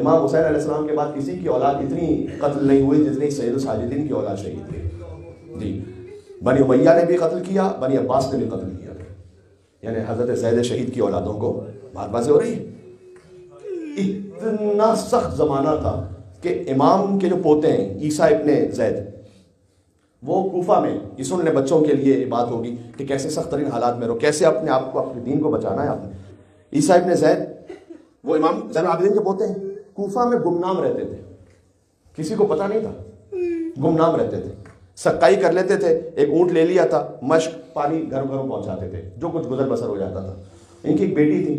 امام حسین علیہ السلام کے بعد کسی کی اولاد اتنی قتل نہیں ہوئی جتنی سید الساجدین کی اولاد شہید ہوئی جی. بنی امیہ نے بھی قتل کیا, بنی عباس نے بھی قتل کیا, یعنی حضرت زید شہید کی اولادوں کو بات بازی ہو رہی ہے. اتنا سخت زمانہ تھا کہ امام کے جو پوتے ہیں عیسیٰ ابن زید, وہ کوفہ میں, یہ سن لیں بچوں کے لیے بات ہوگی کہ کیسے سخت ترین حالات میں رہو, کیسے اپنے آپ کو اپنے دین کو بچانا ہے آپ نے. عیسیٰ ابن زید وہ امام زین العابدین کے پوتے ہیں, کوفہ میں گمنام رہتے تھے, کسی کو پتہ نہیں تھا, گمنام رہتے تھے, سقائی کر لیتے تھے, ایک اونٹ لے لیا تھا, مشک پانی گھر گھروں پہنچاتے تھے, جو کچھ گزر بسر ہو جاتا تھا. ان کی ایک بیٹی تھی,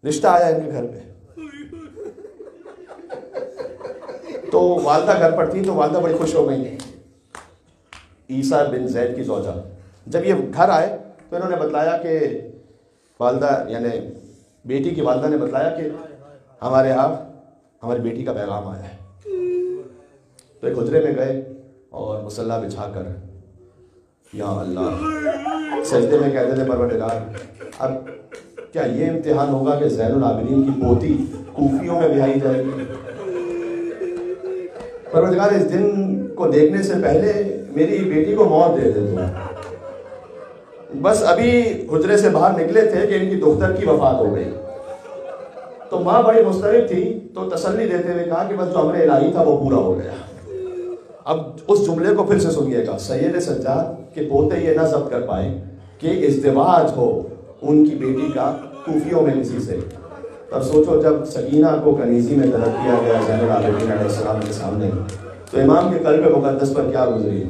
رشتہ آیا ان کے گھر پہ, تو والدہ گھر پر تھی, تو والدہ بڑی خوش ہو گئی. عیسیٰ بن زید کی زوجہ جب یہ گھر آئے تو انہوں نے بتلایا کہ والدہ یعنی بیٹی کی والدہ نے بتلایا کہ ہمارے ہاں ہماری بیٹی کا پیغام آیا ہے. تو ایک حجرے میں گئے اور مصلی بچھا کر یا اللہ سجدے میں کہتے تھے پروردگار اب کیا یہ امتحان ہوگا کہ زین العابدین کی پوتی کوفیوں میں بیائی جائے گی؟ پروردگار اس دن کو دیکھنے سے پہلے میری بیٹی کو موت دے دے تو. بس ابھی حجرے سے باہر نکلے تھے کہ ان کی دختر کی وفات ہو گئی. تو ماں بڑی مضطرب تھی, تو تسلی دیتے ہوئے کہا کہ بس جو امر الہی تھا وہ پورا ہو گیا. اب اس جملے کو پھر سے سنیے گا, سید سجاد کے پوتے یہ نہ ضبط کر پائے کہ ازدواج ہو ان کی بیٹی کا کوفیوں میں کسی سے. اب سوچو جب سکینہ کو کنیزی میں طلب کیا گیا زین العابدین علیہ السلام کے سامنے, تو امام کے قلب مقدس پر کیا گزری.